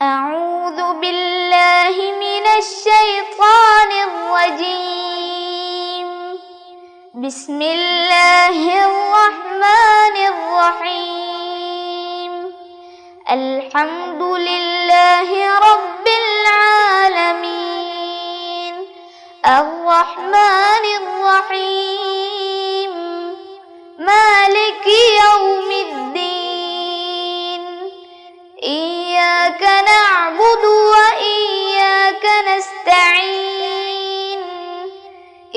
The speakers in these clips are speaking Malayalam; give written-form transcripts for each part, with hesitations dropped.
أعوذ بالله من الشيطان الرجيم. بسم الله الرحمن الرحيم. الحمد لله رب العالمين. الرحمن الرحيم. مالك يوم الدين. إياك نعبد وإياك نستعين.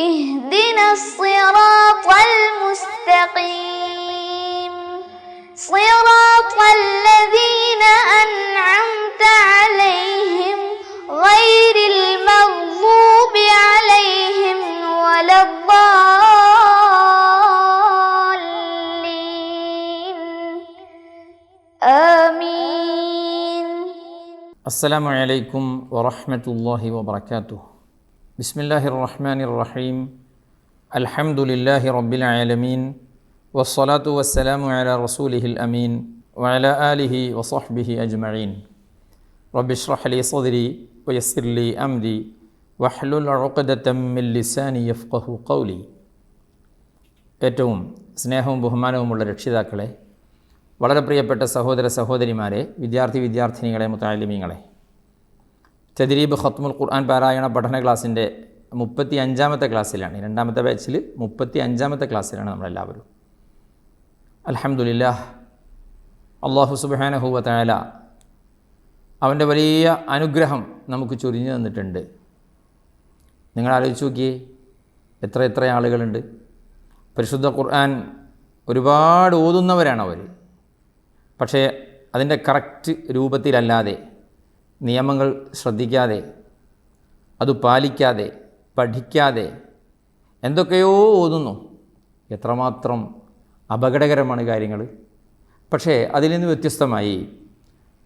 اهدنا الصراط المستقيم. صراط الذين أنعمت عليهم غير المغضوب عليهم ولا الضالين. آمين. السلام عليكم ورحمة الله وبركاته. بسم الله الرحمن الرحيم. الحمد لله رب العالمين، والصلاة والسلام على رسوله الأمين وعلى آله وصحبه أجمعين. رب اشرح لي صدري ويسر لي أمري واحلل عقدة من لساني يفقه قولي. ഏറ്റവും സ്നേഹവും ബഹുമാനവുമുള്ള രക്ഷിതാക്കളെ, വളരെ പ്രിയപ്പെട്ട സഹോദര സഹോദരിമാരെ, വിദ്യാർത്ഥിനികളെ, മുതഅല്ലിമീങ്ങളെ, തദ്രീബ് ഖത്മുൽ ഖുർആൻ പാരായണ പഠന ക്ലാസ്സിൻ്റെ 35ാമത്തെ ക്ലാസ്സിലാണ്. രണ്ടാമത്തെ ബാച്ചിൽ 35ാമത്തെ ക്ലാസ്സിലാണ് നമ്മളെല്ലാവരും. അൽഹംദുലില്ലാഹ്, അല്ലാഹു സുബ്ഹാനഹു വ തആല അവൻ്റെ വലിയ അനുഗ്രഹം നമുക്ക് ചൊരിഞ്ഞു തന്നിട്ടുണ്ട്. നിങ്ങൾ ആലോചിച്ച് നോക്കിയേ, എത്ര ആളുകളുണ്ട്. പരിശുദ്ധ ഖുർആൻ ഒരുപാട് ഓതുന്നവരാണ് അവർ. പക്ഷേ അതിൻ്റെ കറക്റ്റ് രൂപത്തിലല്ലാതെ, നിയമങ്ങൾ ശ്രദ്ധിക്കാതെ, അത് പാലിക്കാതെ, പഠിക്കാതെ എന്തൊക്കെയോ ഓതുന്നു. എത്രമാത്രം അപകടകരമാണ് കാര്യങ്ങൾ. പക്ഷേ അതിൽ നിന്ന് വ്യത്യസ്തമായി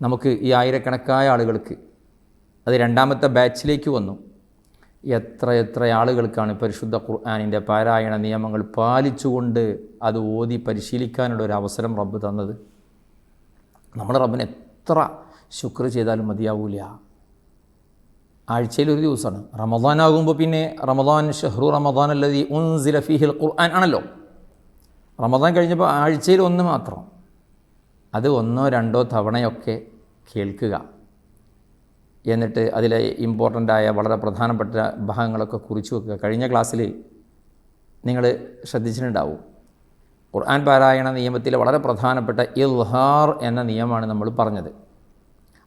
നമുക്ക് ഈ ആയിരക്കണക്കായ ആളുകൾക്ക് അത് രണ്ടാമത്തെ ബാച്ചിലേക്ക് വന്നു. എത്ര ആളുകൾക്കാണ് പരിശുദ്ധ ഖുർആനിൻ്റെ പാരായണ നിയമങ്ങൾ പാലിച്ചുകൊണ്ട് അത് ഓതി പരിശീലിക്കാനുള്ള ഒരു അവസരം റബ്ബ് തന്നത്. നമ്മൾ റബ്ബിന് എത്ര ശുക്ർ ചെയ്താലും മതിയാവൂല. ആഴ്ചയിൽ ഒരു ദിവസമാണ്. റമദാൻ ആകുമ്പോൾ പിന്നെ റമദാൻ ഷഹ്റു റമദാൻ അല്ലദീ ഉൻസില ഫീഹിൽ ഖുർആൻ ആണല്ലോ. റമദാൻ കഴിഞ്ഞപ്പോൾ ആഴ്ചയിൽ ഒന്ന് മാത്രം, അത് 1-2 തവണയൊക്കെ കേൾക്കുക. എന്നിട്ട് അതിലെ ഇമ്പോർട്ടൻ്റായ വളരെ പ്രധാനപ്പെട്ട ഭാഗങ്ങളൊക്കെ കുറിച്ച് വെക്കുക. കഴിഞ്ഞ ക്ലാസ്സിൽ നിങ്ങൾ ശ്രദ്ധിച്ചിട്ടുണ്ടാവും, ഖുർആൻ പാരായണ നിയമത്തിലെ വളരെ പ്രധാനപ്പെട്ട ഇൽഹാർ എന്ന നിയമമാണ് നമ്മൾ പറഞ്ഞത്.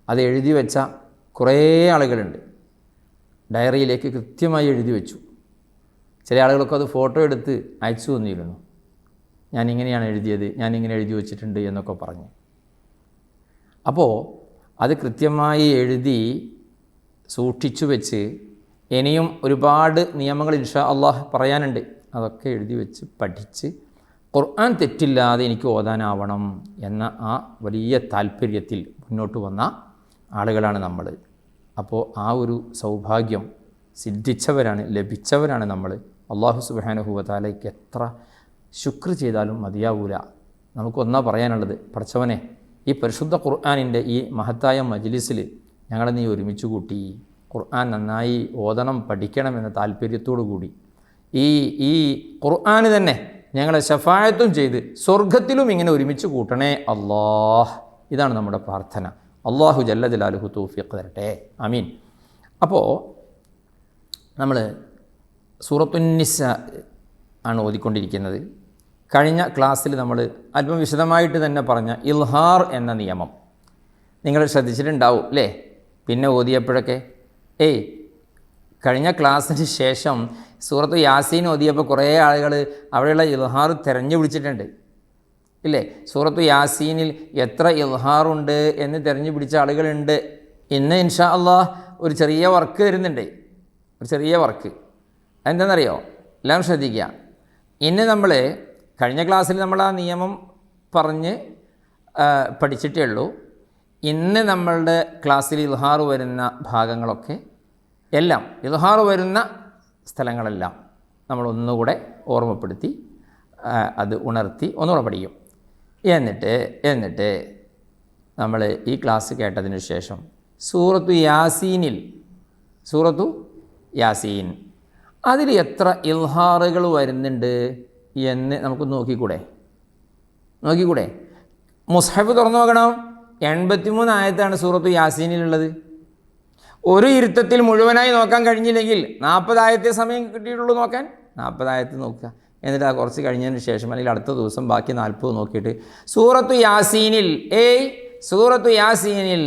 അത് എഴുതി വെച്ച കുറേ ആളുകളുണ്ട്. ഡയറിയിലേക്ക് കൃത്യമായി എഴുതി വെച്ചു. ചില ആളുകളൊക്കെ അത് ഫോട്ടോ എടുത്ത് അയച്ചു തന്നിരുന്നു. ഞാനിങ്ങനെയാണ് എഴുതിയത്, ഞാനിങ്ങനെ എഴുതി വച്ചിട്ടുണ്ട് എന്നൊക്കെ പറഞ്ഞ്. അപ്പോൾ അത് കൃത്യമായി എഴുതി സൂക്ഷിച്ചു വെച്ച്, ഇനിയും ഒരുപാട് നിയമങ്ങൾ ഇൻഷാ അല്ലാഹ് പറയാനുണ്ട്. അതൊക്കെ എഴുതി വെച്ച് പഠിച്ച് ഖുർആൻ തെറ്റില്ലാതെ എനിക്ക് ഓതാനാവണം എന്ന ആ വലിയ താല്പര്യത്തിൽ മുന്നോട്ട് വന്ന ആളുകളാണ് നമ്മൾ. അപ്പോൾ ആ ഒരു സൗഭാഗ്യം സിദ്ധിച്ചവരാണ്, ലഭിച്ചവരാണ് നമ്മൾ. അല്ലാഹു സുബ്ഹാനഹു വ തആലയ്ക്ക് എത്ര ശുക്ർ ചെയ്താലും മതിയാവൂല. നമുക്കൊന്നാ പറയാനുള്ളത്, പടച്ചവനെ, ഈ പരിശുദ്ധ ഖുർആനിൻ്റെ ഈ മഹത്തായ മജ്ലിസിൽ ഞങ്ങളെ നീ ഒരുമിച്ച് കൂട്ടി. ഖുർആൻ നന്നായി ഓതണം, പഠിക്കണം എന്ന താല്പര്യത്തോടു കൂടി ഈ ഖുർആന് തന്നെ ഞങ്ങളെ ശഫാഅത്തും ചെയ്ത് സ്വർഗത്തിലും ഇങ്ങനെ ഒരുമിച്ച് കൂട്ടണേ അല്ലാഹ്. ഇതാണ് നമ്മുടെ പ്രാർത്ഥന. അല്ലാഹു ജല്ല ജലാലുഹു തൗഫീഖ് തരട്ടെ, ആമീൻ. അപ്പോൾ നമ്മൾ സൂറത്തുൻ നിസാ ആണ് ഓതിക്കൊണ്ടിരിക്കുന്നത്. കഴിഞ്ഞ ക്ലാസ്സിൽ നമ്മൾ അല്പം വിശദമായിട്ട് തന്നെ പറഞ്ഞ ഇൽഹാർ എന്ന നിയമം നിങ്ങൾ ശ്രദ്ധിച്ചിട്ടുണ്ടാവും അല്ലേ? പിന്നെ ഓതിയപ്പോഴൊക്കെ കഴിഞ്ഞ ക്ലാസ്സിന് ശേഷം സൂറത്ത് യാസീൻ ഓതിയപ്പോൾ കുറേ ആളുകൾ അവിടെയുള്ള ഇൽഹാർ തിരഞ്ഞു പിടിച്ചിട്ടുണ്ട് ഇല്ലേ? സൂറത്ത് യാസീനിൽ എത്ര ഇൽഹാറുണ്ട് എന്ന് തിരഞ്ഞു പിടിച്ച ആളുകളുണ്ട്. ഇന്ന് ഇൻഷാ അല്ലാഹ് ഒരു ചെറിയ വർക്ക് വരുന്നുണ്ട്, ഒരു ചെറിയ വർക്ക്. എന്താണെന്നറിയോ? എല്ലാം ശ്രദ്ധിക്കുക. ഇന്ന് നമ്മൾ കഴിഞ്ഞ ക്ലാസ്സിൽ നമ്മൾ ആ നിയമം പറഞ്ഞ് പഠിച്ചിട്ടേ ഉള്ളൂ. ഇന്ന് നമ്മളുടെ ക്ലാസ്സിൽ ഇൽഹാർ വരുന്ന ഭാഗങ്ങളൊക്കെ എല്ലാം, ഇൽഹാർ വരുന്ന സ്ഥലങ്ങളെല്ലാം നമ്മൾ ഒന്നുകൂടെ ഓർമ്മപ്പെടുത്തി അത് ഉണർത്തി ഒന്നുകൂടെ പഠിക്കും. എന്നിട്ട് നമ്മൾ ഈ ക്ലാസ് കേട്ടതിന് ശേഷം സൂറത്തു യാസീൻ അതിൽ എത്ര ഇൽഹാറുകൾ വരുന്നുണ്ട് എന്ന് നമുക്ക് നോക്കിക്കൂടെ? മുസ്ഹഫ് തുറന്നു നോക്കണം. 83 ആയത്താണ് സൂറത്തു യാസീനിലുള്ളത്. ഒരു ഇരുത്തത്തിൽ മുഴുവനായി നോക്കാൻ കഴിഞ്ഞില്ലെങ്കിൽ 40 ആയത്തെ സമയം കിട്ടിയിട്ടുള്ളൂ നോക്കാൻ. 40 ആയത്ത് നോക്കുക, എന്നിട്ട് ആ കുറച്ച് കഴിഞ്ഞതിന് ശേഷം അല്ലെങ്കിൽ അടുത്ത ദിവസം ബാക്കി 40 നോക്കിയിട്ട് സൂറത്തു യാസീനിൽ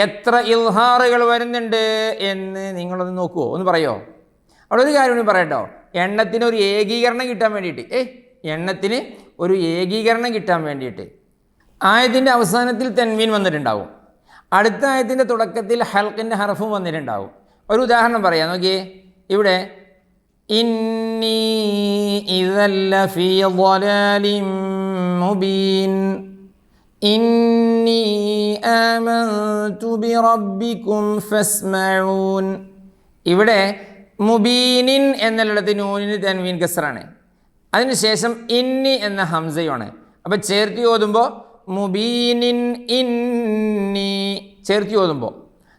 എത്ര ഇൽഹാറുകൾ വരുന്നുണ്ട് എന്ന് നിങ്ങളൊന്ന് നോക്കുമോ? ഒന്ന് പറയോ? അവിടെ ഒരു കാര്യം കൂടി പറയട്ടോ. എണ്ണത്തിന് ഒരു ഏകീകരണം കിട്ടാൻ വേണ്ടിയിട്ട് ആയത്തിൻ്റെ അവസാനത്തിൽ തൻവീൻ വന്നിട്ടുണ്ടാവും, അടുത്ത ആയത്തിൻ്റെ തുടക്കത്തിൽ ഹൽക്കിൻ്റെ ഹർഫും വന്നിട്ടുണ്ടാവും. ഒരു ഉദാഹരണം പറയാം, നോക്കിയേ. ഇവിടെ ഇന്നി ഇദല്ല ഫീ ളലാലിൻ മുബീൻ, ഇന്നി ആമൻതു ബിറബ്ബിക്കും ഫസ്മഊൻ. ഇവിടെ മുബീനിൻ എന്നിടത്ത് നൂനിന് തൻവീൻ കസ്റാണ്, അതിനുശേഷം ഇന്നി എന്ന ഹംസയുമാണ്. അപ്പോൾ ചേർത്തി ഓതുമ്പോൾ മുബീനിൻ ഇന്നി ചേർത്തി ഓതുമ്പോൾ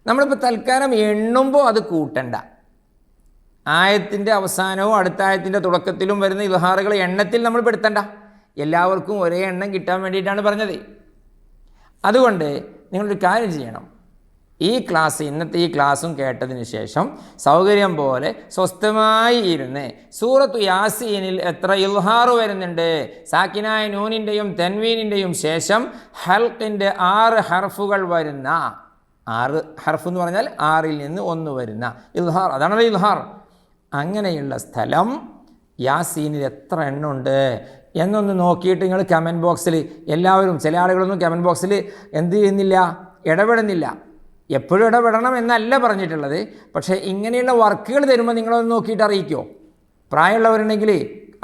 നമ്മളിപ്പോൾ തൽക്കാലം എണ്ണുമ്പോൾ അത് കൂട്ടണ്ട. ആയത്തിൻ്റെ അവസാനവും അടുത്ത ആയത്തിൻ്റെ തുടക്കത്തിലും വരുന്ന ഇൽഹാറുകൾ എണ്ണത്തിൽ നമ്മൾ പെടുത്തണ്ട. എല്ലാവർക്കും ഒരേ എണ്ണം കിട്ടാൻ വേണ്ടിയിട്ടാണ് പറഞ്ഞത്. അതുകൊണ്ട് നിങ്ങളൊരു കാര്യം ചെയ്യണം. ഇന്നത്തെ ഈ ക്ലാസ്സും കേട്ടതിന് ശേഷം സൗകര്യം പോലെ സ്വസ്ഥമായി ഇരുന്ന് സൂറത്തു യാസീനിൽ എത്ര ഇൽഹാറ് വരുന്നുണ്ട്, സാക്കിനായ നൂനിൻ്റെയും തൻവീനിൻ്റെയും ശേഷം ഹൽക്കിൻ്റെ 6 ഹർഫുകൾ വരുന്ന, 6 ഹർഫ് എന്ന് പറഞ്ഞാൽ 6ൽ നിന്ന് 1 വരുന്ന ഇൽഹാർ, അതാണല്ലോ ഇൽഹാർ. അങ്ങനെയുള്ള സ്ഥലം യാസീനിൽ എത്ര എണ്ണമുണ്ട് എന്നൊന്ന് നോക്കിയിട്ട് നിങ്ങൾ കമൻറ്റ് ബോക്സിൽ എല്ലാവരും, ചില ആളുകളൊന്നും കമൻറ്റ് ബോക്സിൽ എന്ത് ചെയ്യുന്നില്ല, ഇടപെടുന്നില്ല. എപ്പോഴും ഇടപെടണം എന്നല്ല പറഞ്ഞിട്ടുള്ളത്, പക്ഷേ ഇങ്ങനെയുള്ള വർക്കുകൾ തരുമ്പോൾ നിങ്ങളൊന്ന് നോക്കിയിട്ട് അറിയിക്കുമോ? പ്രായമുള്ളവരുണ്ടെങ്കിൽ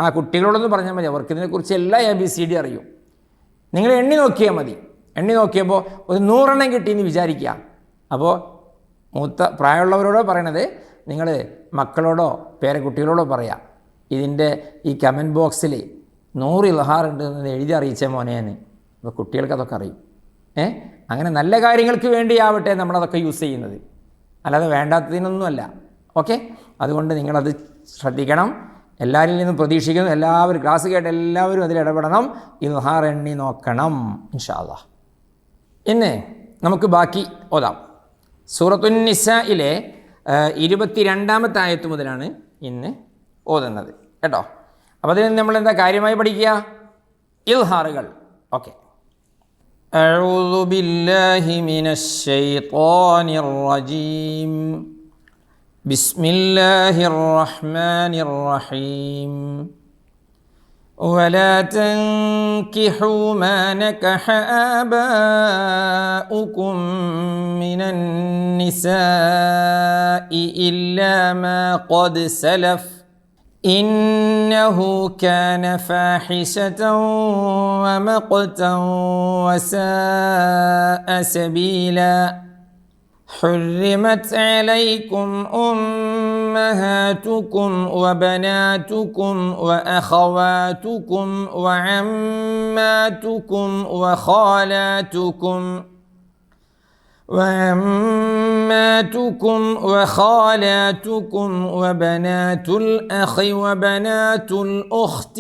ആ കുട്ടികളോടൊന്ന് പറഞ്ഞാൽ മതി, അവർക്ക് ഇതിനെക്കുറിച്ച് എല്ലാ ABCD അറിയും. നിങ്ങൾ എണ്ണി നോക്കിയാൽ മതി. എണ്ണി നോക്കിയപ്പോൾ ഒരു 100 എണ്ണം കിട്ടിയെന്ന് വിചാരിക്കുക. അപ്പോൾ പ്രായമുള്ളവരോടോ പറയണത്, നിങ്ങൾ മക്കളോടോ പേരക്കുട്ടികളോടോ പറയാം, ഇതിൻ്റെ ഈ കമൻറ്റ് ബോക്സിൽ 100 ഇൽഹാർ ഉണ്ട് എന്ന് എഴുതി അറിയിച്ച മോനേന്ന്. അപ്പോൾ കുട്ടികൾക്ക് അതൊക്കെ അറിയും. അങ്ങനെ നല്ല കാര്യങ്ങൾക്ക് വേണ്ടിയാവട്ടെ നമ്മളതൊക്കെ യൂസ് ചെയ്യുന്നത്, അല്ലാതെ വേണ്ടാത്തതിനൊന്നുമല്ല. ഓക്കെ, അതുകൊണ്ട് നിങ്ങളത് ശ്രദ്ധിക്കണം. എല്ലാവരിൽ നിന്നും പ്രതീക്ഷിക്കുന്നു, എല്ലാവരും ക്ലാസ് കേട്ട് എല്ലാവരും അതിൽ ഇടപെടണം, ഇൽഹാർ എണ്ണി നോക്കണം ഇൻഷാ അല്ലാഹ്. ഇന്ന് നമുക്ക് ബാക്കി ഓതാം. സൂറത്തുൻ നിസായിലെ 22ാമത്തെ ആയത്ത് മുതലാണ് ഇന്ന് ഓതുന്നത് കേട്ടോ. അപ്പോൾ അതിൽ നമ്മളെന്താ കാര്യമായി പഠിക്കുക? ഇൽഹാറുകൾ. ഓക്കെ. أعوذ بالله من الشيطان الرجيم. بسم الله الرحمن الرحيم. ولا تنكحوا ما نكح آباؤكم من النساء إلا ما قد سلف إنه كان فاحشة ومقتا وساء سبيلا. حرمت عليكم أمهاتكم وبناتكم وأخواتكم وعماتكم وخالاتكم وبنات الأخ وبنات الأخت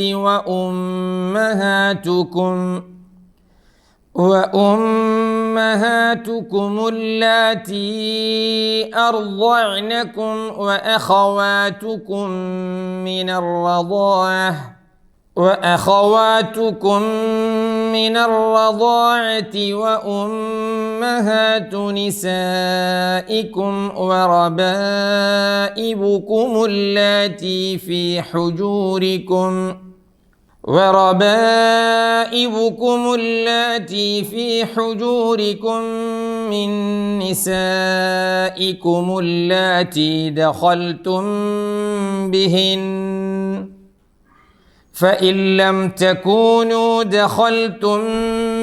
وأمهاتكم اللاتي أرضعنكم وأخواتكم من الرضاعة وأمهات نسائكم وربائبكم اللاتي في حجوركم من نسائكم اللاتي دخلتم بهن فإن لم تكونوا دخلتم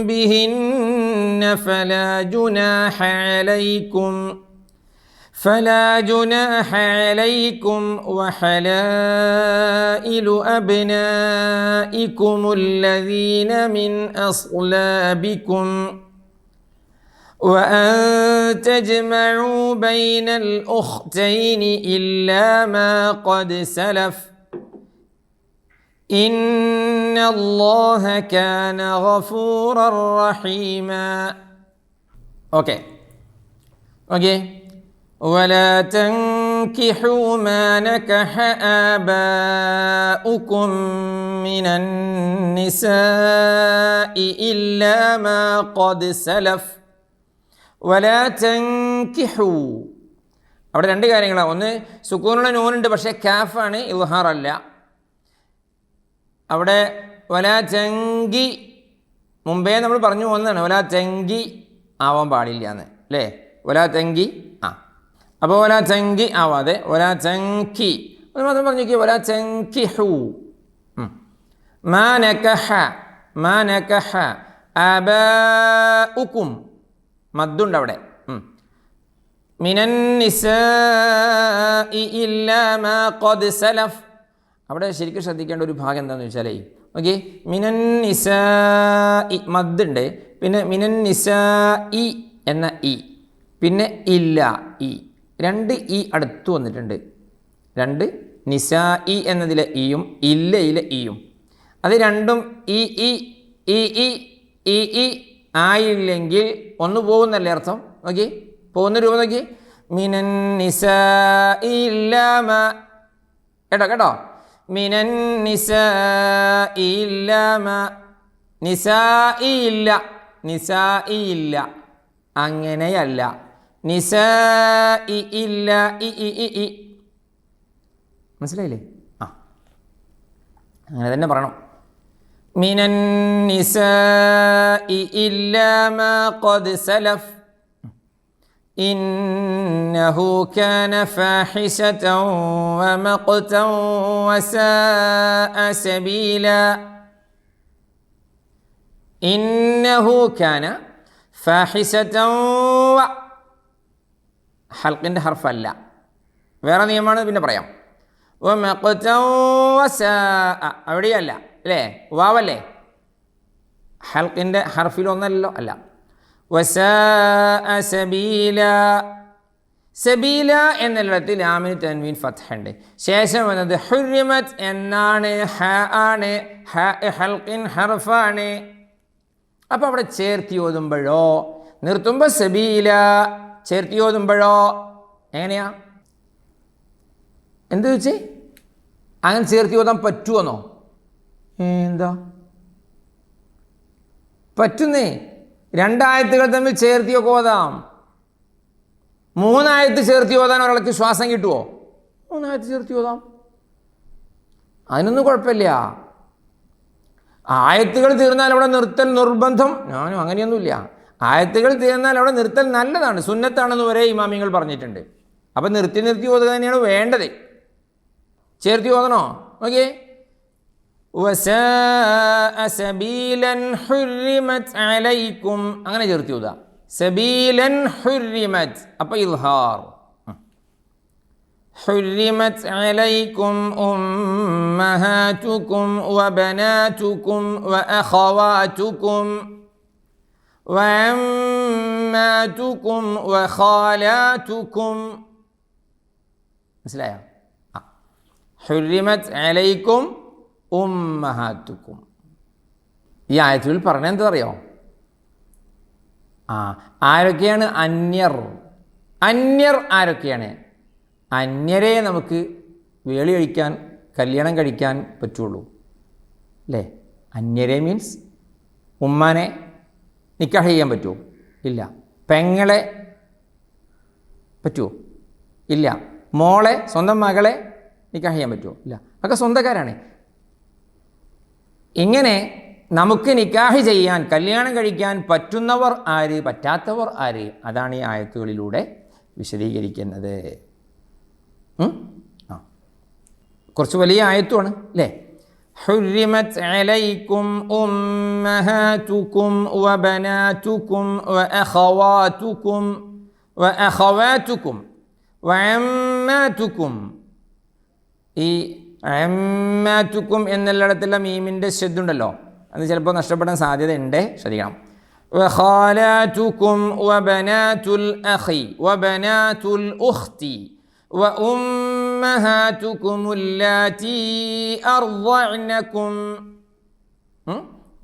بهن فلا جناح عليكم وحلائل أبنائكم الذين من أصلابكم وأن تجمعوا بين الأختين إلا ما قد سلف إن الله كان غفورا رحيما. ഓക്കെ ولا تنكحوا ما نكح آباؤكم من النساء إلا ما قد سلف ولا تنكحوا. അവിടെ രണ്ട് കാര്യങ്ങളാണ്. ഒന്ന് സുക്കൂനുള്ള നൂനുണ്ട്, പക്ഷേ കാഫാണ്, ഇൽഹാർ അല്ല. അവിടെ വലാ ചങ്കി മുമ്പേ നമ്മൾ പറഞ്ഞു പോകുന്നതാണ്, വലാ ചങ്കി ആവാൻ പാടില്ല എന്ന് അല്ലേ. വലാ ചങ്കി അപ്പോൾ വലാ ചങ്കി ആവാതെ വലാ ചങ്കി അത് മാത്രം പറഞ്ഞു നോക്കി. വലാ ചങ്കി ഹൂ മാ നകഹ ആബാഉകും മദ്ദുണ്ട് അവിടെ. മിനൻ നിസാഇ ഇല്ലാ മാ ഖദ് സലഫ്. അവിടെ ശരിക്കും ശ്രദ്ധിക്കേണ്ട ഒരു ഭാഗം എന്താണെന്ന് വെച്ചാലേ ഓക്കെ, മിനൻ നിസാഇ മദ്ദുണ്ട്, പിന്നെ മിനൻ നിസാഇ എന്ന ഇ, പിന്നെ ഇല്ല ഇ, രണ്ട് ഇ അടുത്ത് വന്നിട്ടുണ്ട്. രണ്ട് നിസാഇ എന്നതിലെ ഇയും ഇല്ലയിലെ ഇയും, അത് രണ്ടും E E E E E E ആയില്ലെങ്കിൽ ഒന്ന് പോകുന്നല്ലേ അർത്ഥം. നോക്കി പോകുന്ന രൂപം നോക്കി, മിനൻ നിസാഇ ഇല്ലാ മാ, കേട്ടോ മിനൻ നിസാഇ ഇല്ലാ മാ, നിസാഇ ഇല്ല അങ്ങനെയല്ല, നിസാഇ ഇല്ല ഇ ഇ ഇ ഇ. മനസ്സിലായില്ലേ? അങ്ങനെ തന്നെ പറയണം. മിനൻ നിസാഇ ഇല്ലാ മാ ഖദ് സലഫ് ഇന്നഹു കാന ഫാഹിശതൻ വമഖ്തൻ വസാഅ സബീല. ഇന്നഹു കാന ഫാഹിശതൻ വ, ഹൽക്കിൻ്റെ ഹർഫല്ല, വേറെ നിയമമാണ്, പിന്നെ പറയാം. വമഖ്തൻ വസാഅ അവിടെയല്ല അല്ലേ, വാവല്ലേ, ഹൽക്കിൻ്റെ ഹർഫിലൊന്നല്ലോ അല്ല. വസാഅ സബീല, സബീല എന്നിടത്ത് ലാമിന് തൻവീൻ ഫത്ഹുണ്ട്. ശേഷം വന്നത് ഹുരിമത്ത് എന്നാണ്, ഹ ആണ്, ഹൽക്കിൻ ഹർഫാണ്. അപ്പോൾ അവിടെ ചേർത്തി ഓതുമ്പോഴോ നിർത്തുമ്പോൾ സബീല, ചേർത്തി ഓതുമ്പോഴോ എങ്ങനെയാ, എന്ത് വെച്ചേ അങ്ങനെ ചേർത്തി ഓതാൻ പറ്റുമെന്നോ? എന്താ പറ്റുന്നേ, രണ്ടായത്തുകൾ തമ്മിൽ ചേർത്തിയൊക്കെ ഓതാം. മൂന്നായത്ത് ചേർത്തി ഓതാൻ ഒരാൾക്ക് ശ്വാസം കിട്ടുമോ? മൂന്നായത്ത് ചേർത്തി ഓതാം, അതിനൊന്നും കുഴപ്പമില്ല. ആയത്തുകൾ തീർന്നാൽ അവിടെ നിർത്തൽ നിർബന്ധം, ഞാനും അങ്ങനെയൊന്നുമില്ല. ആയത്തുകൾ തീർന്നാൽ അവിടെ നിർത്തൽ നല്ലതാണ്, സുന്നത്താണെന്ന് വരെ ഇമാമിങ്ങൾ പറഞ്ഞിട്ടുണ്ട്. അപ്പം നിർത്തി ഓതുക തന്നെയാണ് വേണ്ടത്. ചേർത്തി ഓതണോ? ഓക്കെ, വസാഅ സബീലൻ ഹുരിമത് അലൈക്കും, അങ്ങനെ ചേർത്തി ഓതുക. സബീലൻ ഹുരിമത്, അപ്പോൾ ഇൽഹാർ. حرمت عليكم أمهاتكم وبناتكم وأخواتكم وعماتكم وخالاتكم. മനസ്സിലായോ? حرمت عليكم أمهاتكم. ഈ ആയത്തിൽ പറഞ്ഞത് എന്താ അറിയോ? ആരൊക്കെയാണ് അന്യർ? അന്യർ ആരൊക്കെയാണ്? അന്യരെ നമുക്ക് വേളി കഴിക്കാൻ, കല്യാണം കഴിക്കാൻ പറ്റുള്ളൂ അല്ലേ? അന്യരെ മീൻസ് ഉമ്മാനെ നിക്കാഹ് ചെയ്യാൻ പറ്റുമോ? ഇല്ല. പെങ്ങളെ പറ്റുമോ? ഇല്ല. മോളെ, സ്വന്തം മകളെ നിക്കാഹ് ചെയ്യാൻ പറ്റുമോ? ഇല്ല. ഒക്കെ സ്വന്തക്കാരാണ്. ഇങ്ങനെ നമുക്ക് നിക്കാഹ് ചെയ്യാൻ, കല്യാണം കഴിക്കാൻ പറ്റുന്നവർ ആര്, പറ്റാത്തവർ ആര്, അതാണ് ഈ ആയത്തുകളിലൂടെ വിശദീകരിക്കുന്നത്. കുറച്ച് വലിയ ആയത്തുമാണ് അല്ലേ? حرمت عليكم أمهاتكم وبناتكم وأخواتكم وعماتكم. ഈ അമ്മാറ്റുക്കും എന്നുള്ളിടത്തുള്ള മീമിൻ്റെ ശബ്ദമുണ്ടല്ലോ, അത് ചിലപ്പോൾ നഷ്ടപ്പെടാൻ സാധ്യതയുണ്ട്, ശ്രദ്ധിക്കണം. وخالاتكم وبنات الأخ وبنات الأخت وأمهاتكم اللاتي أرضعنكم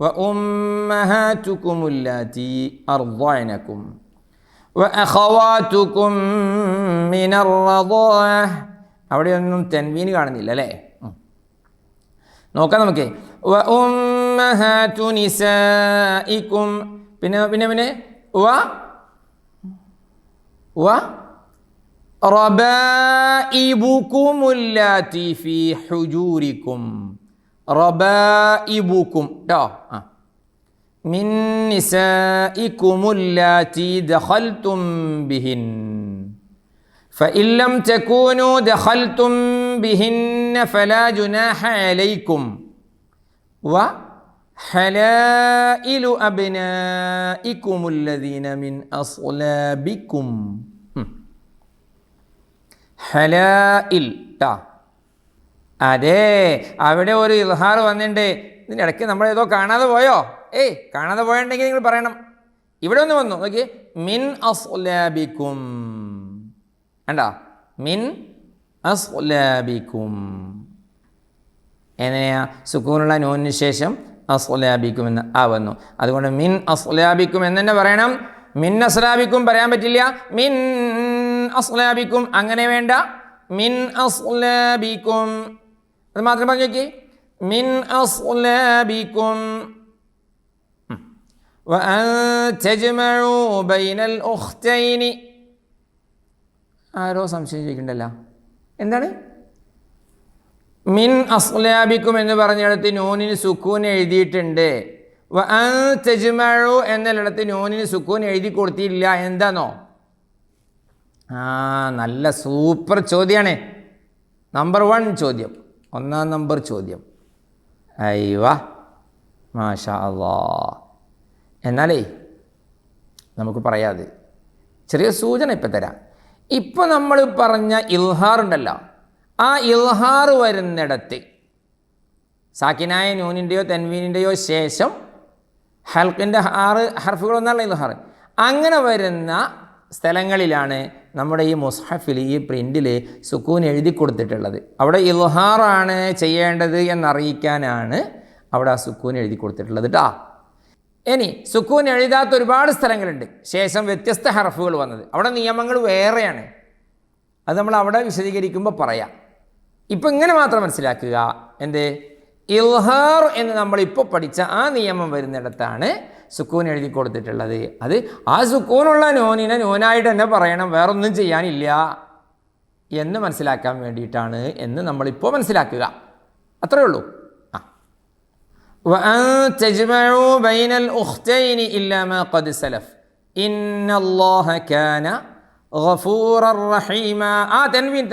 وأمهاتكم اللاتي أرضعنكم وأخواتكم من الرضاعة. അവിടെയൊന്നും തൻവീന് കാണുന്നില്ല അല്ലേ? നോക്കാം നമുക്ക്. വഉമ്മഹാതു നിസാഇകും, പിന്നെ റബാഇബുകുമുല്ലാതി ഫീ ഹുജൂരിക്കും. റബാഇബുക്കും ട്ടോ. മിൻ നിസാഇകുമുല്ലാതി ദഖൽതും ബിഹിൻ فإن لم تكونوا دخلتم بهن فلا جناح عليكم وحلائل أبنائكم الذين من أصلابكم. ഹലായിൽ ട്ടാ. അതെ, അവിടെ ഒരു ഇൽഹാർ വന്നിട്ടുണ്ട്. ഇതിൻ്റെ ഇടയ്ക്ക് നമ്മളേതോ കാണാതെ പോയോ? കാണാതെ പോയിട്ടുണ്ടെങ്കിൽ നിങ്ങൾ പറയണം. ഇവിടെ ഒന്ന് വന്നു നോക്കിയേ, മിൻ അസ്ലാബിക്കും. കണ്ടോ? മിൻ അസ്ലാബിക്കും. എങ്ങനെയാ? സുക്കൂനുള്ള നൂനിന് ശേഷം അസ്ലാബിക്കും എന്ന് വന്നു. അതുകൊണ്ട് മിൻ അസ്ലാബിക്കും എന്ന് തന്നെ പറയണം. മിൻ അസ്ലാബിക്കും പറയാൻ പറ്റില്ല. മിൻ അസ്ലാബിക്കും അങ്ങനെ വേണ്ട. മിൻ അസ്ലാബിക്കും അത് മാത്രം പറഞ്ഞു നോക്കി. മിൻ അസ്ലാബിക്കും. വഅൻ തജ്മഉ ബൈനൽ ഉഖ്തൈനി. ആരോ സംശയം ചോദിക്കണ്ടല്ലോ, എന്താണ് മിൻ അസ്ലാബിക്കും എന്ന് പറഞ്ഞിടത്ത് നൂനിന് സുക്കൂൻ എഴുതിയിട്ടുണ്ട്. വഅൻ തജ്മഉ എന്നിടത്ത് നൂനിന് സുക്കൂൻ എഴുതി കൊടുത്തില്ല. എന്താണോ? നല്ല സൂപ്പർ ചോദ്യമാണ്. നമ്പർ 1 ചോദ്യം, 1 നമ്പർ ചോദ്യം. അയ്വാ, മാഷാ അല്ലാഹ്. എന്നാലേ നമുക്ക് പറയാതെ ചെറിയ സൂചന ഇപ്പം തരാം. ഇപ്പം നമ്മൾ പറഞ്ഞ ഇൽഹാർ ഉണ്ടല്ലോ, ആ ഇൽഹാർ വരുന്നിടത്ത് സാക്കിനായ നൂനിൻ്റെയോ തൻവീനിൻ്റെയോ ശേഷം ഹൽക്കിൻ്റെ 6 ഹർഫുകളൊന്നാണ് ഇൽഹാർ. അങ്ങനെ വരുന്ന സ്ഥലങ്ങളിലാണ് നമ്മുടെ ഈ മുസ്ഹഫിൽ, ഈ പ്രിൻ്റിൽ സുക്കൂൻ എഴുതി കൊടുത്തിട്ടുള്ളത്. അവിടെ ഇൽഹാറാണ് ചെയ്യേണ്ടത് എന്നറിയിക്കാനാണ് അവിടെ ആ സുക്കൂൻ എഴുതി കൊടുത്തിട്ടുള്ളത് കേട്ടോ. ഇനി സുക്കൂൻ എഴുതാത്ത ഒരുപാട് സ്ഥലങ്ങളുണ്ട്, ശേഷം വ്യത്യസ്ത ഹർഫുകൾ വന്നത്. അവിടെ നിയമങ്ങൾ വേറെയാണ്. അത് നമ്മൾ അവിടെ വിശദീകരിക്കുമ്പോൾ പറയാം. ഇപ്പം ഇങ്ങനെ മാത്രം മനസ്സിലാക്കുക. എന്ത്? ഇൽഹാർ എന്ന് നമ്മളിപ്പോൾ പഠിച്ച ആ നിയമം വരുന്നിടത്താണ് സുക്കൂൻ എഴുതി കൊടുത്തിട്ടുള്ളത്. അത് ആ സുക്കൂനുള്ള നൂനിനെ നൂനായിട്ട് തന്നെ പറയണം, വേറൊന്നും ചെയ്യാനില്ല എന്ന് മനസ്സിലാക്കാൻ വേണ്ടിയിട്ടാണ് എന്ന് നമ്മളിപ്പോൾ മനസ്സിലാക്കുക. അത്രയേ ഉള്ളൂ. وأن تجمعوا بين الأختين إلا ما قد سلف إن الله كان غفورا رحيما. തൻവീൻ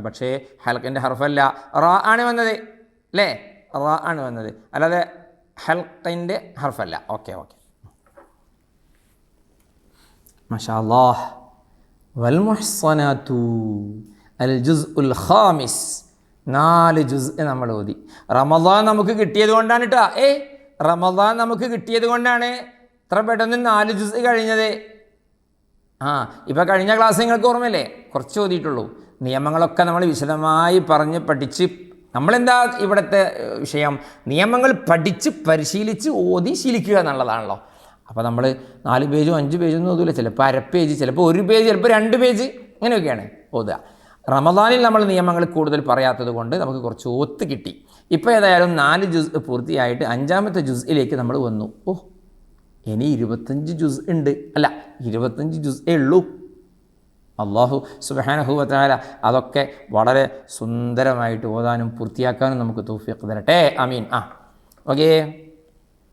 പക്ഷേ ഹൽക്കിൻ്റെ ഹർഫല്ല, റാ ആണ് വന്നത് അല്ലേ? റാ ആണ് വന്നത്, അല്ലാതെ ഹൽക്കിൻ്റെ ഹർഫല്ല. ഓക്കെ മാഷാ അല്ലാഹ്. വൽ മുഹ്സനാതു അൽ ജുസ്ഉൽ ഖാമിസ്. 4 ജുസ് നമ്മൾ ഓതി. റമദാൻ നമുക്ക് കിട്ടിയത് കൊണ്ടാണ് കേട്ടോ. റമദാൻ നമുക്ക് കിട്ടിയത് കൊണ്ടാണ് ഇത്ര പെട്ടെന്ന് 4 ജുസ് കഴിഞ്ഞത്. ഇപ്പം കഴിഞ്ഞ ക്ലാസ് നിങ്ങൾക്ക് ഓർമ്മയില്ലേ? കുറച്ച് ഓതിയിട്ടുള്ളൂ. നിയമങ്ങളൊക്കെ നമ്മൾ വിശദമായി പറഞ്ഞ് പഠിച്ച്, നമ്മളെന്താ ഇവിടുത്തെ വിഷയം? നിയമങ്ങൾ പഠിച്ച് പരിശീലിച്ച് ഓതി ശീലിക്കുക എന്നുള്ളതാണല്ലോ. അപ്പോൾ നമ്മൾ 4 പേജും 5 പേജും ഒന്നും ഓതില്ല. ചിലപ്പോൾ അര പേജ്, ചിലപ്പോൾ 1 പേജ്, ചിലപ്പോൾ 2 പേജ്, ഇങ്ങനെയൊക്കെയാണ് ഓതുക. റമദാനിൽ നമ്മൾ നിയമങ്ങൾ കൂടുതൽ പറയാത്തത് കൊണ്ട് നമുക്ക് കുറച്ച് ഒത്ത് കിട്ടി. ഇപ്പോൾ ഏതായാലും 4 ജുസ് പൂർത്തിയായിട്ട് 5ാമത്തെ ജുസിലേക്ക് നമ്മൾ വന്നു. ഇനി 25 ജുസ് ഉണ്ട്. അല്ല, 25 ജുസേ ഉള്ളൂ. അല്ലാഹു സുബ്ഹാനഹു വ തആല അതൊക്കെ വളരെ സുന്ദരമായിട്ട് ഓതാനും പൂർത്തിയാക്കാനും നമുക്ക് തൗഫീഖ് തരട്ടെ. ആമീൻ. ഓക്കേ.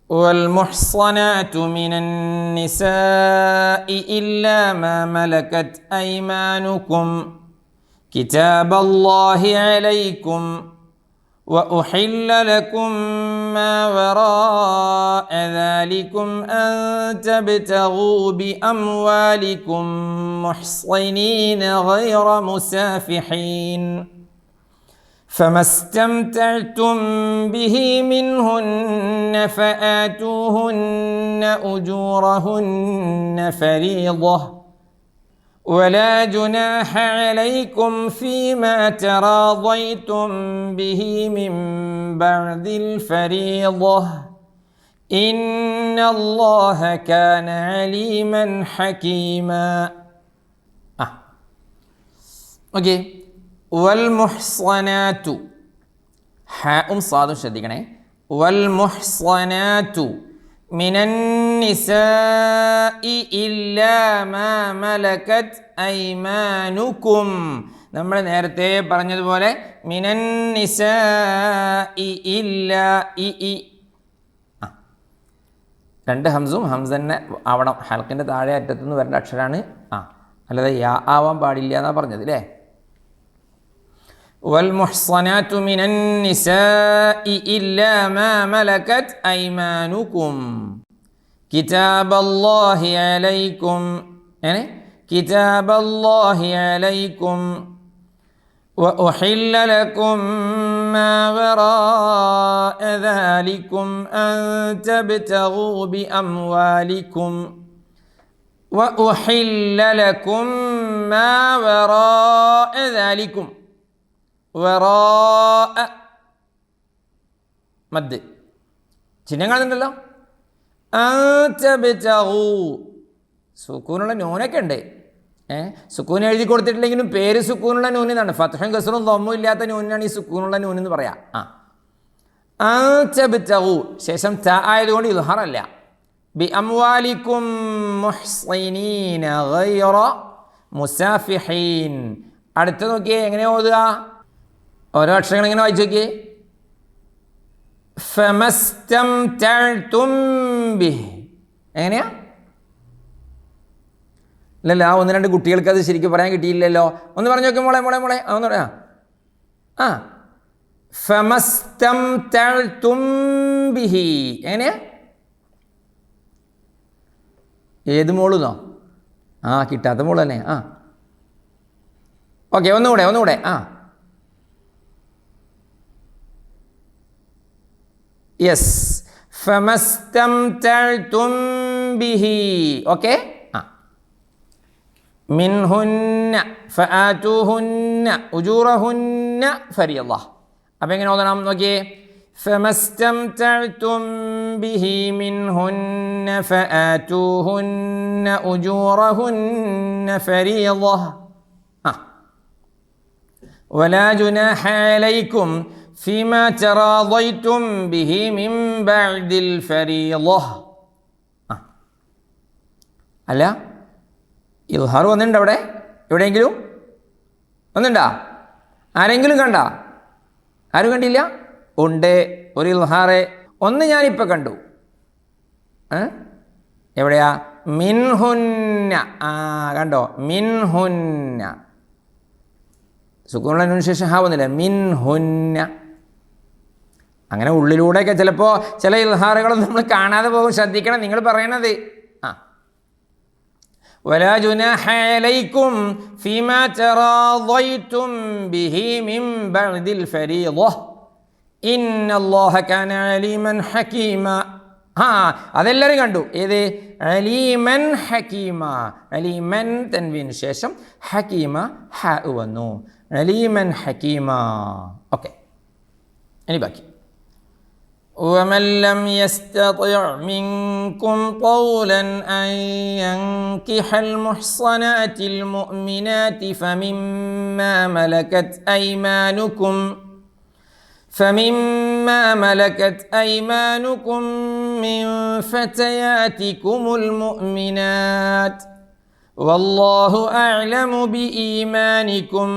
والمحصنات من النساء إلا ما ملكت أيمانكم كتاب الله عليكم وأحل لكم ما وراء ذلكم أن تبتغوا فما استمتعتم به منهن فآتوهن أجورهن فريضة ولا جناح عليكم فيما تراضيتم به من بعد الفريضة إن الله كان عليما حكيما. ഓക്കെ, വൽമുഹ്സനാത്തു, ഹാഉം സാദും ശ്രദ്ധിക്കണേ. വൽമുഹ്സനാത്തു മിനൻ നിസാഇ ഇല്ലാ മാ മലകത് ഐമാനുകും. നമ്മൾ നേരത്തെ പറഞ്ഞതുപോലെ മിനൻ നിസാഇ ഇല്ലാ ഇ രണ്ട് ഹംസും ഹംസ തന്നെ ആവണം. ഹൽക്കിൻ്റെ താഴെ അറ്റത്തുനിന്ന് വരേണ്ട അക്ഷരമാണ് അല്ലാതെ യാ ആവാൻ പാടില്ല എന്നാണ് പറഞ്ഞത് അല്ലേ. والمحصنات من النساء إلا ما ملكت أيمانكم كتاب الله عليكم يعني كتاب الله عليكم وأحل لكم ما وراء ذلكم أن تبتغوا بأموالكم وأحل لكم ما وراء ذلكم വറാഅ മദ് ചിഹ്നം കാണുന്നുണ്ടല്ലോ. അൻതബ്തഗൂ സുക്കൂനുള്ള നൂനൊക്കെ ഉണ്ട്. സുക്കൂൻ എഴുതി കൊടുത്തിട്ടില്ലെങ്കിലും പേര് സുക്കൂനുള്ള നൂൻ എന്നാണ്. ഫത്ഹും കസ്റും ദമ്മും ഇല്ലാത്ത നൂനാണ് ഈ സുക്കൂനുള്ള നൂൻ എന്ന് പറയാം. അൻതബ്തഗൂ ശേഷം ത ആയതുകൊണ്ട് ഇദ്ഹാർ അല്ല. ബി അംവാലിക്കും മുഹ്സിനീന ഗൈറ മുസാഫിഹീൻ. അടുത്ത നോക്കിയേ, എങ്ങനെ ഓതുക? ഓരോ അക്ഷരങ്ങൾ ഇങ്ങനെ വായിച്ചു നോക്കിയേ. ഫമസ്തംതഅ്തും ബിഹി എങ്ങനെയാ? ഇല്ലല്ലോ, ആ ഒന്ന് രണ്ട് കുട്ടികൾക്ക് അത് ശരിക്കും പറയാൻ കിട്ടിയില്ലല്ലോ. ഒന്ന് പറഞ്ഞു നോക്കി മോളെ മോളെ മോളെ ഒന്ന് പറയാം. ഫമസ്തംതഅ്തും ബിഹി എങ്ങനെയാ? ഏത് മോളെന്നോ? കിട്ടാത്ത മോള് തന്നെ. ഓക്കെ, ഒന്നുകൂടെ. യെസ്, ഫമസ്തംതഅ്തും ബിഹി. ഓക്കെ, മിൻഹുന്ന ഫആതൂഹുന്ന ഉജൂറഹുന്ന ഫരീള. അപ്പം എങ്ങനെ ഓതണം നോക്കിയേ. ഫമസ്തംതഅ്തും ബിഹി മിൻഹുന്ന ഫആതൂഹുന്ന ഉജൂറഹുന്ന ഫരീള. വലാ ജുനാഹ അലൈക്കും ഫീമാ തറാദൈതും ബിഹി മിൻ ബഅദിൽ ഫരീള. അല്ല, ഇദ്ഹാർ വന്നിട്ടുണ്ടോ അവിടെ? എവിടെയെങ്കിലും വന്നിട്ടുണ്ടോ? ആരെങ്കിലും കണ്ട? ആരും കണ്ടില്ല? ഉണ്ട്, ഒരു ഇദ്ഹാറ് ഒന്ന് ഞാനിപ്പോൾ കണ്ടു. എവിടെയാ? മിൻഹുന്ന. കണ്ടോ? മിൻഹുന്ന. സുക്കൂനുള്ള നൂന് ശേഷം ഹാ വന്നില്ല. മിൻഹുന്ന. അങ്ങനെ ഉള്ളിലൂടെയൊക്കെ ചിലപ്പോൾ ചില ഇദ്ഹാറുകളും നമ്മൾ കാണാതെ പോകും. ശ്രദ്ധിക്കണം നിങ്ങൾ പറയണത്. വലാ ജുനാഹ അലൈക്കും ഫീമാ തറാദൈതും ബിഹി മിൻ ബഅദിൽ ഫരീള ഇന്നല്ലാഹ കാന അലീമൻ ഹകീമ. അതെല്ലാവരും കണ്ടു. ഏത്? അലീമൻ ഹകീമ. അലീമൻ തൻവീന് ശേഷം ഹകീമ ഹ വന്നു. അലീമൻ ഹകീമ. ഓക്കെ, ഇനി ബാക്കി. ومن لم يستطع منكم طولا أن ينكح المحصنات المؤمنات فمما ملكت أيمانكم من فتياتكم المؤمنات والله أعلم بإيمانكم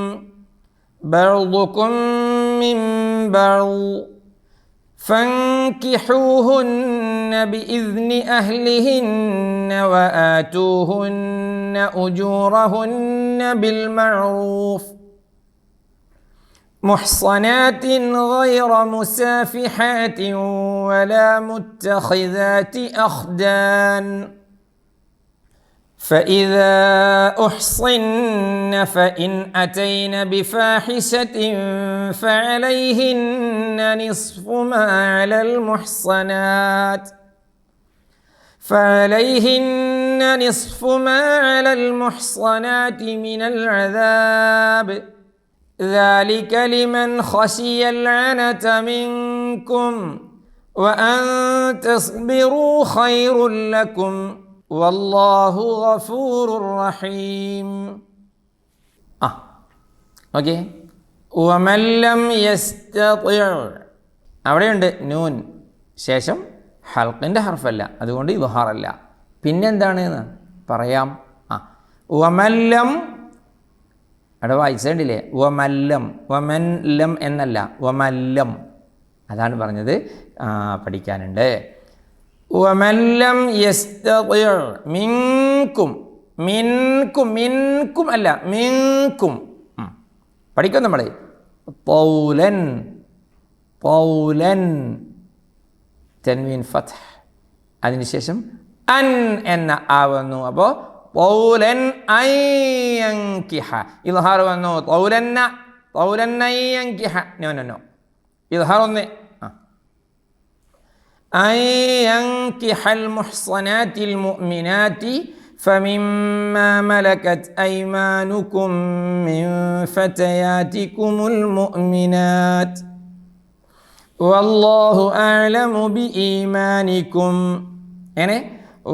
بعضكم من بعض فانكحوهن بإذن أهلهن وآتوهن أجورهن بالمعروف محصنات غير مسافحات ولا متخذات أخدان فإذا أحصن فإن أتين بفاحشة فعليهن نصف ما على المحصنات من العذاب ذلك لمن خشي العنة منكم وأن تصبروا خير لكم والله غفور رحيم. ഓക്കെ, ومن لم يستطع അവിടെയുണ്ട് നൂൻ, ശേഷം ഹൽക്കിൻ്റെ ഹർഫല്ല, അതുകൊണ്ട് ഇദ്ഹാറല്ല. പിന്നെന്താണ് പറയാം. വമല്ലം അവിടെ വായിച്ചിട്ടില്ലേ, വമല്ലം, വമൻ ലം എന്നല്ല, വമല്ലം, അതാണ് പറഞ്ഞത്, പഠിക്കാനുണ്ട്. വമല്ലം യസ്തതി' മിൻകും, മിൻകും, മിൻകും അല്ല, മിൻകും പഠിക്കും നമ്മൾ. ഖൗലൻ, ഖൗലൻ, തൻവീൻ ഫത്ഹ്, അതിനുശേഷം അൻ എന്ന ആവുന്നു. അപ്പോൾ ഖൗലൻ അയ്യൻകിഹ ഇദ്ഹാർ വന്നു. ഖൗലന്ന, ഖൗലൻ അയ്യൻകിഹ, നോ നോ നോ, ഇദ്ഹാർ ഒന്ന്. അയ്യൻകിഹൽ മുഹ്സനാത്തിൽ മുഅ്മിനാത്തി ഫമിമ്മാ മലകത് അയ്മാനുകും മിൻ ഫതയാതികുമുൽ മുഅ്മിനാത്ത് വല്ലാഹു അഅലമു ബിഈമാനികും. എങ്ങനെ?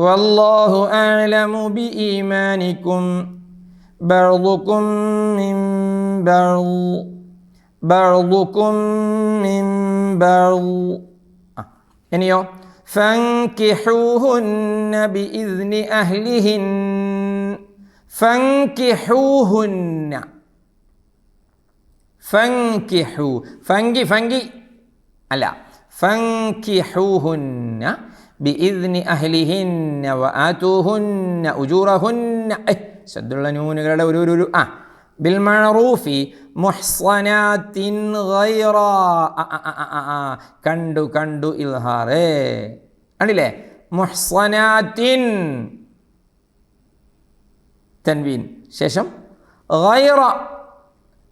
വല്ലാഹു അഅലമു ബിഈമാനികും ബഅ്ദുകും മിൻ ബഅ്ദ്, ബഅ്ദുകും മിൻ ബഅ്ദ്. ഇനിയോ ഫൻകിഹൂഹുന്ന ബിഇذ്നി അഹ്ലിഹിൻ, ഫൻകിഹൂഹുന്ന, ഫൻകിഹു, ഫങ്കി, ഫങ്കി അല്ല, ഫൻകിഹൂഹുന്ന ബിഇذ്നി അഹ്ലിഹിന്ന വആതൂഹുന്ന ഉജൂറഹുന്ന, ശദ്ദുള്ള നൂനുകളുടെ ഒരു ബിൽ മഅറൂഫി മുഹ്സനാത്തിൻ ഗൈറ, കണ്ടു കണ്ടു ഇൽഹാറേ, കണ്ടില്ലേ, മുഹ്സനാത്തിൻ തൻവീൻ, ശേഷം ഗൈറ,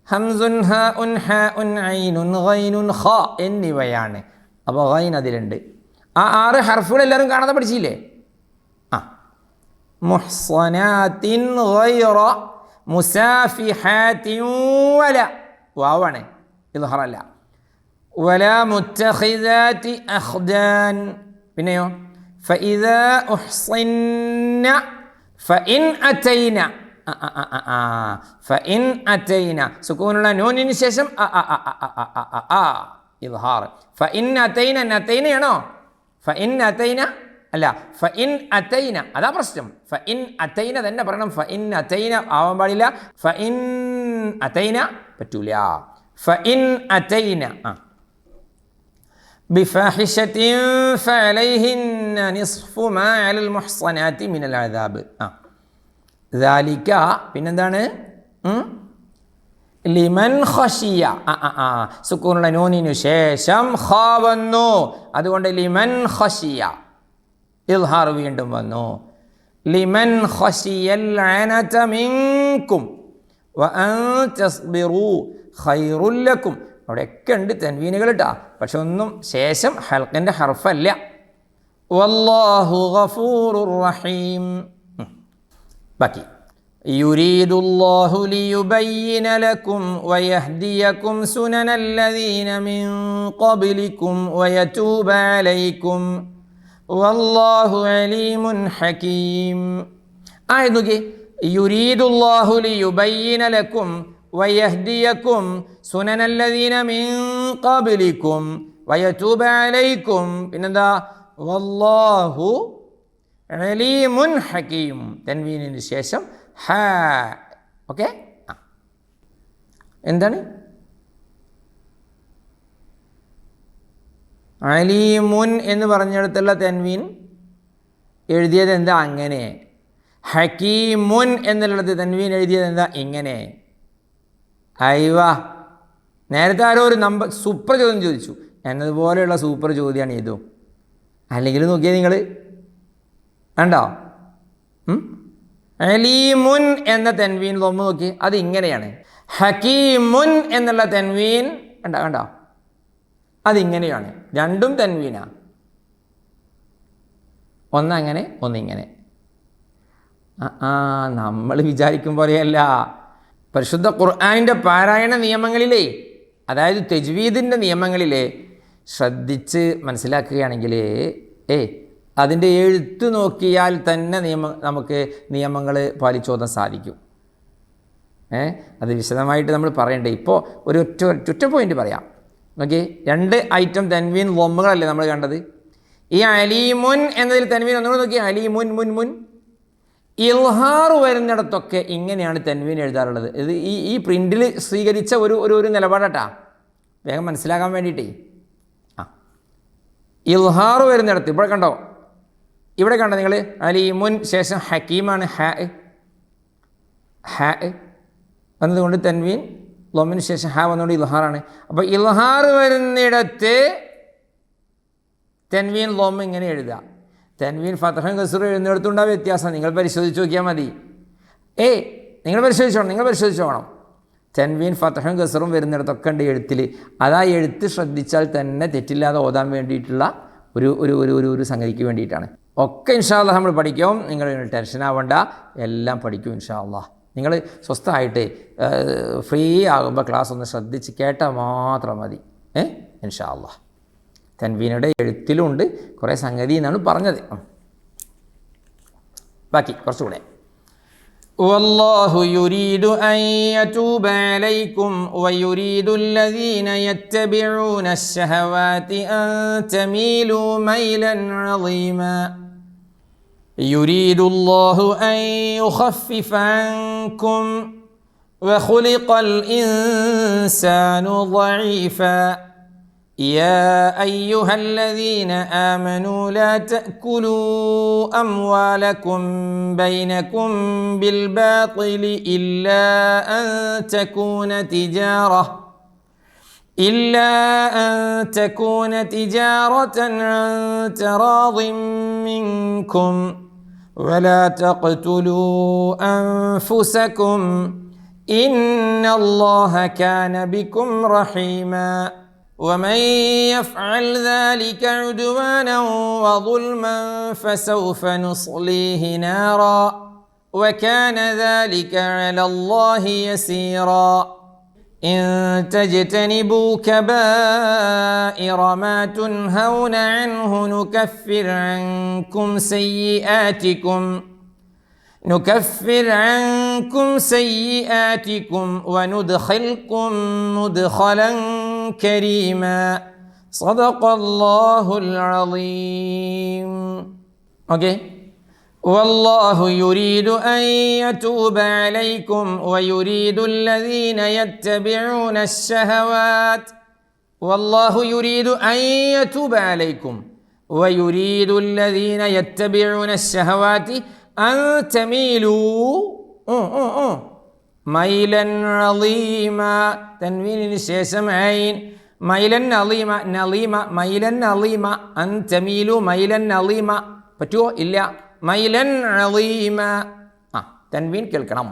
ഹംസുൻ ഹാഉൻ ഹാഉൻ ഐനുൻ ഗൈനുൻ ഖാ എന്നിവയാണ്. അപ്പോൾ ഗൈൻ അതിലുണ്ട്. ആ 6 ഹർഫുകൾ എല്ലാവരും കാണാതെ പഠിച്ചില്ലേ? മുഹ്സനാത്തിൻ ഗൈറ മുസാഫിഹാത്തിൻ വല, വാവാണ്, ഇദ്ഹാറല്ല. വല മുത്തഖിദാതി അഖ്ദാൻ, പിന്നെയോ ഫഇദാ ഉഹ്സിന്ന ഫഇൻ അതൈന, ഫഇൻ അതൈന സുകൂനുള്ള നൂനിന് ശേഷം ഇദ്ഹാർ. ഫഇൻ അതൈന, നതൈനയാണോ? ഫഇൻ അതൈന അല്ല, ഫഇൻ അതൈന, അതാ പ്രശ്നം. ഫഇൻ അതൈന തന്നെ പറയണം, ഫഇൻ അതൈന ആവാൻ പാടില്ല. ഫഇൻ അതൈന പറ്റൂല. ഫഇൻ അതൈന ബിഫാഹിശത്തിൻ ഫഅലൈഹിന്ന നിസ്ഫു മാ അലൽ മുഹ്സനാതി മിനൽ അദാബ്. ദാലിക പിന്നെന്താണ്? ലിമൻ ഖശിയ, സുക്കൂനുള്ള നൂനിനു ശേഷം ഖാ വന്നു, അതുകൊണ്ട് ലിമൻ ഖശിയ ഇദ്ഹാർ വീണ്ടും വന്നു. ലിമൻ ഖശിയൽ അനത മിൻകും വഅൻ തസ്ബിറു ഖൈറുൽ ലക്കും. അവിടെയൊക്കെ ഉണ്ട് തൻവീനുകൾ കേട്ടോ, പക്ഷെ ഒന്നും ശേഷം ഹൽക്കിൻ്റെ ഹർഫല്ല. വല്ലാഹു ഗഫൂറുർ റഹീം. ബാക്കി യുരീദുല്ലാഹു ലിയുബയ്യിന ലക്കും വയഹ്ദിയക്കും സുനനല്ലദീന മിൻ ഖബ്ലിക്കും വയതൂബ അലൈക്കും വല്ലാഹു അലീമുൻ ഹകീം. നോക്കി, യുരീദുല്ലാഹു ലിയുബയ്യിന ലക്കും വയഹ്ദിയക്കും സുനനല്ലദീന മിൻ ഖബ്ലിക്കും വയതൂബ അലൈക്കും, പിന്നെന്താ വല്ലാഹു അലീമുൻ ഹകീം, തൻവീനിന് ശേഷം ഹ. ഓക്കെ, എന്താണ് അലീമുൻ എന്ന് പറഞ്ഞിടത്തുള്ള തൻവീൻ എഴുതിയത് എന്താ അങ്ങനെ? ഹക്കീമുൻ എന്നുള്ളത് തൻവീൻ എഴുതിയത് എന്താ ഇങ്ങനെ? അയ്വാ, നേരത്തെ ആരോ ഒരു സൂപ്പർ ചോദ്യം ചോദിച്ചു, എന്നതുപോലെയുള്ള സൂപ്പർ ചോദ്യമാണ് ഇതും. അല്ലെങ്കിൽ നോക്കിയാൽ നിങ്ങൾ കണ്ടോ, അലീമുൻ എന്ന തൻവീൻ ലൊമ്മ നോക്കി, അത് ഇങ്ങനെയാണ്. ഹക്കീമുൻ എന്നുള്ള തൻവീൻ കണ്ടോ, അതിങ്ങനെയാണ്. രണ്ടും തൻവീനാണ്, ഒന്നങ്ങനെ ഒന്നിങ്ങനെ. നമ്മൾ വിചാരിക്കും പോലെയല്ല. പരിശുദ്ധ ഖുർആനിൻ്റെ പാരായണ നിയമങ്ങളിലേ, അതായത് തജ്വീദിൻ്റെ നിയമങ്ങളിലെ ശ്രദ്ധിച്ച് മനസ്സിലാക്കുകയാണെങ്കിൽ അതിൻ്റെ എഴുത്ത് നോക്കിയാൽ തന്നെ നമുക്ക് നിയമങ്ങൾ പാലിച്ചോതാൻ സാധിക്കും. അത് വിശദമായിട്ട് നമ്മൾ പറയണ്ടേ. ഇപ്പോൾ ഒരു ഒറ്റ പോയിൻ്റ് പറയാം. ഓക്കെ, 2 ഐറ്റം തൻവീൻ ലൊമ്മുകളല്ലേ നമ്മൾ കണ്ടത്. ഈ അലീമുൻ എന്നതിൽ തൻവീൻ ഒന്നുകൂടെ നോക്കി, അലീമുൻ മുൻ മുൻ. ഇൽഹാർ വരുന്നിടത്തൊക്കെ ഇങ്ങനെയാണ് തൻവീൻ എഴുതാറുള്ളത്. ഇത് ഈ പ്രിൻ്റിൽ സ്വീകരിച്ച ഒരു നിലപാടാട്ടാ, വേഗം മനസ്സിലാക്കാൻ വേണ്ടിയിട്ടേ. ഇൽഹാർ വരുന്നിടത്ത് ഇവിടെ കണ്ടോ, ഇവിടെ കണ്ടോ നിങ്ങൾ, അലീമുൻ ശേഷം ഹക്കീമാണ്, ഹ വന്നതുകൊണ്ട് തൻവീൻ, ലൊമ്മിന് ശേഷം ഹ വന്നുകൊണ്ട് ഇൽഹാറാണ്. അപ്പോൾ ഇൽഹാർ വരുന്നിടത്ത് തൻവീൻ ലൊമ്മ ഇങ്ങനെ എഴുതുക. തൻവീൻ ഫതഹും കസ്റും എഴുതുന്നിടത്തുണ്ടാവും വ്യത്യാസം. നിങ്ങൾ പരിശോധിച്ച് നോക്കിയാൽ മതി. നിങ്ങൾ പരിശോധിച്ചോണം. തൻവീൻ ഫതഹും കസ്റും വരുന്നിടത്തൊക്കെ ഉണ്ട് എഴുത്തിൽ. അതാ എഴുത്ത് ശ്രദ്ധിച്ചാൽ തന്നെ തെറ്റില്ലാതെ ഓതാൻ വേണ്ടിയിട്ടുള്ള ഒരു സംഗതിക്ക് വേണ്ടിയിട്ടാണ്. ഒക്കെ ഇൻഷാ അല്ലാഹ് നമ്മൾ പഠിക്കും. നിങ്ങൾ ടെൻഷൻ ആവേണ്ട, എല്ലാം പഠിക്കും ഇൻഷാ അല്ലാഹ്. നിങ്ങൾ സ്വസ്ഥമായിട്ട് ഫ്രീ ആകുമ്പോൾ ക്ലാസ് ഒന്ന് ശ്രദ്ധിച്ച് കേട്ടാൽ മാത്രം മതി. ഇൻഷാ അല്ലാഹ്. തൻവീനുടെ എഴുത്തിലുണ്ട് കുറേ സംഗതി എന്നാണ് പറഞ്ഞത്. ബാക്കി കുറച്ചുകൂടെ. വല്ലാഹു യുരീദു അൻ യതൂബ അലൈക്കും വയുരീദു അല്ലദീന യത്തബിഊന അശ്ശഹവാതി അൻ തമീലു മൈലൻ അളീമാ. യുരീദു അല്ലാഹു അൻ യുഖഫിഫ അൻകും വഖുലിഖൽ ഇൻസാനു ളഈഫാ. يا أيها الذين آمنوا لا تأكلوا أموالكم بينكم بالباطل إلا أن تكون تجارة عن تراض منكم ولا تقتلوا أنفسكم إن الله كان بكم رحيما. ومن يفعل ذلك عدوانا وظلما فسوف نصليه نارا وكان ذلك على الله يسيرا. إن تجتنبوا كبائر ما تنهون عنه نكفر عنكم سيئاتكم وندخلكم مدخلا كريما. صدق الله العظيم. Okay. والله يريد أن يتوب عليكم ويريد الذين يتبعون الشهوات. والله يريد أن يتوب عليكم ويريد الذين يتبعون الشهوات أن تميلوا മൈലൻ അളീമ. തൻവീനിന് ശേഷം ഐൻ. മൈലൻ അളീമ, നളീമ, മൈലൻ അളീമ. അൻ തമീലു മൈലൻ അളീമ. പറ്റുമോ? ഇല്ല. മൈലൻ അളീമ. തൻവീൻ കേൾക്കണം.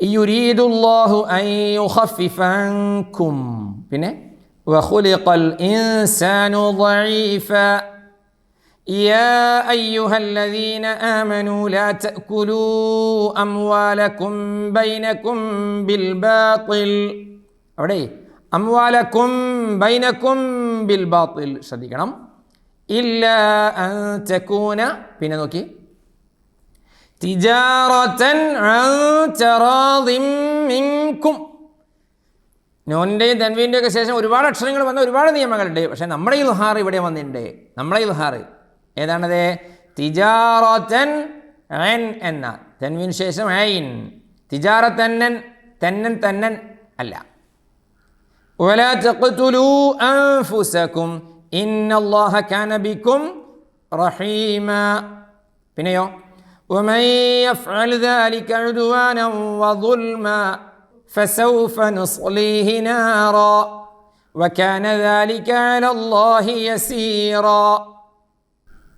യുരീദുല്ലാഹു അൻ യുഖഫിഫ അൻകും. പിന്നെ വഖുലിഖൽ ഇൻസാനു ളഈഫാ. يا أيها الذين آمنوا لا تأكلوا أموالكم بينكم بالباطل. അവിടെ അംവാലക്കും ബൈനക്കും ബിൽ ബാത്തിൽ ശ്രദ്ധിക്കണം. ഇല്ലാ അൻ തകൂന. പിന്നെ നോക്കി, തിജാറതൻ അൻ തറാദിൻ മിൻകും. നോനിൻ്റെയും തൻവീൻ്റെ ഒക്കെ ശേഷം ഒരുപാട് അക്ഷരങ്ങൾ വന്ന ഒരുപാട് നിയമങ്ങളുണ്ട്. പക്ഷേ നമ്മുടെ ഇൽഹാർ ഇവിടെ വന്നിട്ടുണ്ട്. നമ്മളെ ഇൽഹാർ ഏതാണത്? തിജാറതൻ അൻ എന്ന തൻവീന് ശേഷം ഐൻ. തിജാറതന്നൻ, തന്നൻ അല്ല. വലാ തഖ്തുലൂ അൻഫുസകും ഇന്നല്ലാഹ കാന ബികും റഹീമാ. പിന്നെയോ വമൻ യഫ്അൽ ദാലിക ഉദ്വാനൻ വദുൽമാ ഫസൗഫ നുസ്ലീഹി നാറാ വകാന ദാലിക അലല്ലാഹി യസീറാ.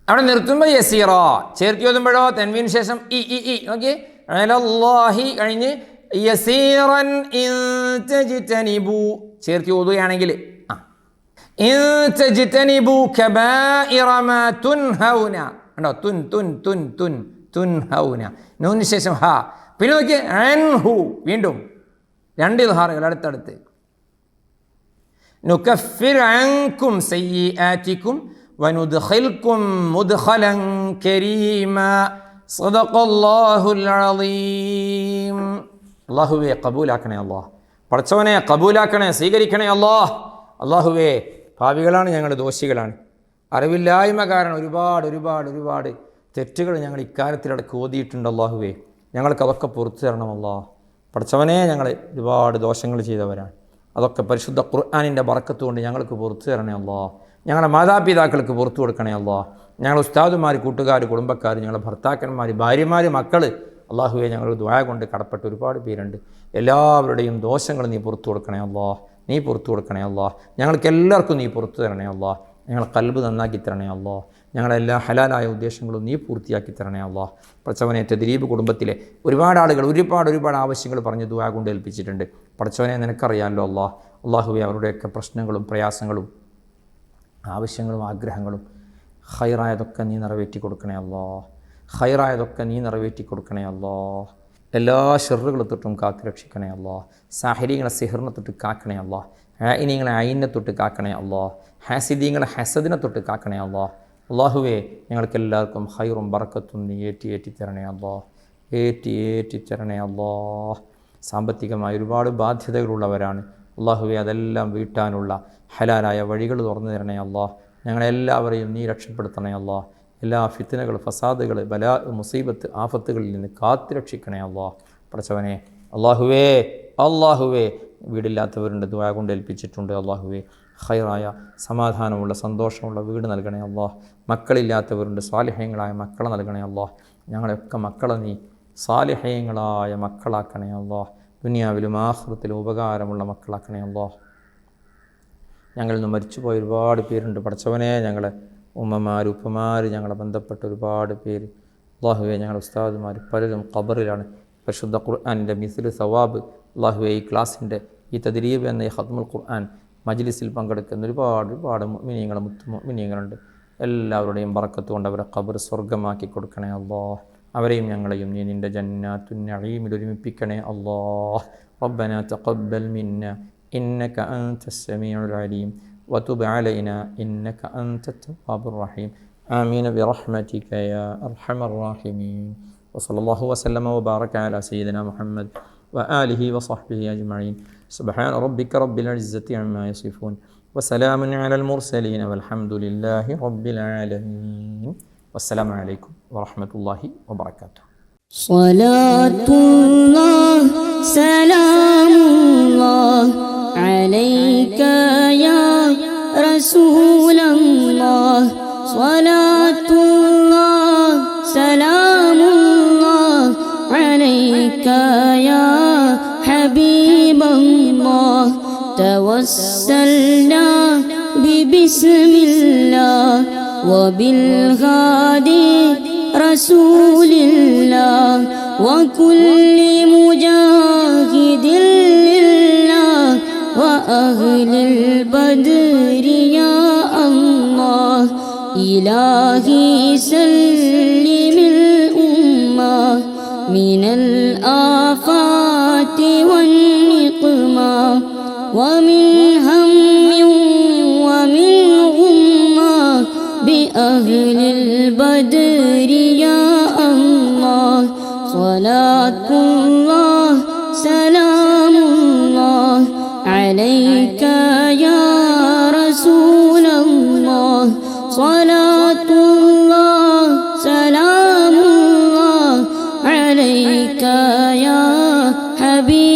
അവിടെ നിർത്തുമ്പോൾ യസീറ, ചേർത്തി ഓതുമ്പോഴോ തൻവീന് ശേഷം ഇ ഇ ഇ നോക്കി അലല്ലാഹി കഴിഞ്ഞ് യസീറൻ ഇൻ തജ്തനിബു ചേർത്തി ഓതുകയാണെങ്കിൽ ഇൻ തജ്തനിബു കബായിറ മാ തുൻഹൗന ഉണ്ടോ തുൻ തുൻ തുൻ തുൻ തുൻഹൗന നൂന് ശേഷം ഹ പിന്നെ നോക്കി അൻഹു വീണ്ടും രണ്ട് ഇദ്ഹാറുകൾ അടുത്തടുത്ത് നുകഫിർ അൻകും സയ്യിആതികും വനുദ്ഖിൽകും മുദ്ഖലൻ കരീമാ സദഖല്ലാഹുൽ അളീം. അല്ലാഹുവേ കബൂലാക്കണേ അല്ലാഹ്, പടച്ചവനെ കബൂലാക്കണേ, സ്വീകരിക്കണേ അല്ലാഹ്. അല്ലാഹുവേ പാപികളാണ് ഞങ്ങൾ, ദോഷികളാണ്, അറിവില്ലായ്മ കാരണം ഒരുപാട് ഒരുപാട് ഒരുപാട് തെറ്റുകൾ ഞങ്ങൾ ഇക്കാലത്തിലടക്ക് ഓതിയിട്ടുണ്ട്. അല്ലാഹുവേ ഞങ്ങൾക്ക് അതൊക്കെ പുറത്തു തരണം അല്ലാഹ്. പടച്ചവനെ ഞങ്ങൾ ഒരുപാട് ദോഷങ്ങൾ ചെയ്തവരാണ്, അതൊക്കെ പരിശുദ്ധ ഖുർആനിൻ്റെ ബറക്കത്ത് കൊണ്ട് ഞങ്ങൾക്ക് പുറത്തു തരണേ അല്ലാഹ്. ഞങ്ങളുടെ മാതാപിതാക്കൾക്ക് പുറത്തു കൊടുക്കണേ അല്ലാഹ്. ഞങ്ങളുടെ ഉസ്താദുമാർ, കൂട്ടുകാർ, കുടുംബക്കാർ, ഞങ്ങളുടെ ഭർത്താക്കന്മാർ, ഭാര്യമാർ, മക്കൾ, അല്ലാഹുവേ ഞങ്ങൾ ദുആ കൊണ്ട് കടപ്പെട്ട ഒരുപാട് പേരുണ്ട്. എല്ലാവരുടെയും ദോഷങ്ങൾ നീ പുറത്തു കൊടുക്കണേ അല്ലാഹ്, നീ പുറത്തു കൊടുക്കണേ അല്ലാഹ്. ഞങ്ങൾക്ക് എല്ലാവർക്കും നീ പുറത്തു തരണേ അല്ലാഹ്. ഞങ്ങളെ ഖൽബ് നന്നാക്കി തരണേ അല്ലാഹ്. ഞങ്ങളെല്ലാ ഹലാലായ ഉദ്ദേശങ്ങളും നീ പൂർത്തിയാക്കി തരണേ അല്ലാഹ്. പടച്ചവനെ തദ്രീബ് കുടുംബത്തിലെ ഒരുപാട് ആളുകൾ ഒരുപാട് ആവശ്യങ്ങൾ പറഞ്ഞ് ദുആ കൊണ്ട് ഏൽപ്പിച്ചിട്ടുണ്ട്. പടച്ചവനെ നിനക്കറിയാമല്ലോ അല്ലാഹ്. അല്ലാഹുവേ അവരുടെയൊക്കെ പ്രശ്നങ്ങളും പ്രയാസങ്ങളും ആവശ്യങ്ങളും ആഗ്രഹങ്ങളും ഖൈറായതൊക്കെ നീ നിറവേറ്റി കൊടുക്കണേ അല്ലാഹ്, ഖൈറായതൊക്കെ നീ നിറവേറ്റി കൊടുക്കണേ അല്ലാഹ്. എല്ലാ ഷെറുകളെ തൊട്ടും കാത്തു രക്ഷിക്കണേ അല്ലാഹ്. സാഹിര്യങ്ങളെ സിഹറിനെ തൊട്ട് കാക്കണേ അല്ലാഹ്. ആയിനിങ്ങളെ അയിനെ തൊട്ട് കാക്കണേ അല്ലാഹ്. ഹാസിദീങ്ങളെ ഹസദിനെ തൊട്ട് കാക്കണേ അല്ലാഹ്. അല്ലാഹുവേ ഞങ്ങൾക്ക് എല്ലാവർക്കും ഖൈറും ബറക്കത്തും നീ ഏറ്റി തരണേ അല്ലാഹ്, ഏറ്റി തരണേ അല്ലാഹ്. സാമ്പത്തികമായ ഒരുപാട് ബാധ്യതകളുള്ളവരാണ് അല്ലാഹുവേ, അതെല്ലാം വീട്ടാനുള്ള ഹലാലായ വഴികൾ തുറന്നു തരണേ അല്ലാഹ്. ഞങ്ങളെല്ലാവരെയും നീ രക്ഷപ്പെടുത്തണേ അല്ലാഹ്. എല്ലാ ഫിത്നകൾ, ഫസാദുകൾ, ബലാ, മുസീബത്ത്, ആഫത്തുകളിൽ നിന്ന് കാത്തു രക്ഷിക്കണേ അല്ലാഹ്. പടച്ചവനെ അല്ലാഹുവേ വീടില്ലാത്തവരുണ്ട്, ദുആ കൊണ്ട് ഏൽപ്പിച്ചിട്ടുണ്ട്. അല്ലാഹുവേ ഖൈറായ സമാധാനമുള്ള സന്തോഷമുള്ള വീട് നൽകണേ അല്ലാഹ്. മക്കളില്ലാത്തവരുണ്ട്, സാലിഹ്യങ്ങളായ മക്കളെ നൽകണേ അല്ലാഹ്. ഞങ്ങളെയൊക്കെ മക്കളെ നീ സാലിഹ്യങ്ങളായ മക്കളാക്കണേ അല്ലാഹ്. ദുനിയാവിലും ആഖിറത്തിലും ഉപകാരമുള്ള മക്കളാക്കണേ അല്ലാഹ്. ഞങ്ങളിൽ നിന്ന് മരിച്ചുപോയ ഒരുപാട് പേരുണ്ട് പടച്ചവനെ. ഞങ്ങളെ ഉമ്മമാർ, ഉപ്പമാർ, ഞങ്ങളെ ബന്ധപ്പെട്ട ഒരുപാട് പേര് അല്ലാഹുവേ, ഞങ്ങളുടെ ഉസ്താദുമാർ പലരും ഖബറിലാണ്. പരിശുദ്ധ ഖുർആനിൻ്റെ മിസ്ലു സവാബ് അല്ലാഹുവേ, ഈ ക്ലാസിൻ്റെ ഈ തദ്രീബ് എന്ന ഈ ഖത്മുൽ ഖുർആൻ മജ്ലിസിൽ പങ്കെടുക്കുന്ന ഒരുപാട് മുഅ്മിനീങ്ങൾ, മുഅ്മിനീങ്ങളുണ്ട്. എല്ലാവരുടെയും ബറക്കത്ത് കൊണ്ട് അവരെ ഖബർ സ്വർഗ്ഗമാക്കി കൊടുക്കണേ അല്ലാഹ്. അവരെയും ഞങ്ങളെയും നീ നിൻ്റെ ജന്നാത്തുൻ നഈമിൽ ഒരുമിപ്പിക്കണേ അല്ലാഹ്. റബ്ബനാ തഖബ്ബൽ മിന്നാ ഇന്നക അൻതസ് സമീഉൽ അലീം വതുബ് അലൈനാ ഇന്നക അൻതത് തവ്വാബുർ റഹീം. ആമീൻ ബിറഹ്മതിക യാ അർഹമർ റഹീമീൻ. വസല്ലല്ലാഹു വസല്ലമ വബാറക അലാ സയ്യിദിനാ മുഹമ്മദ് وآله وصحبه أجمعين. سبحان ربك رب العزة عما يصفون وسلام على المرسلين والحمد لله رب العالمين. والسلام عليكم ورحمة الله وبركاته. صلاة الله سلام الله عليك يا رسول الله. صلاة الله سلام الله عليك يا حبيب الله. توسلنا ببسم الله وبالهادي رسول الله وكل مجاهد لله وأهل البدر يا الله. إلهي سلم الأمة من الآفات والنقمة ومن هم ومن غمة بأهل البدر يا الله. صلاة الله سلام الله عليك يا رسول الله. صلاة الله سلام الله عليك يا حبيب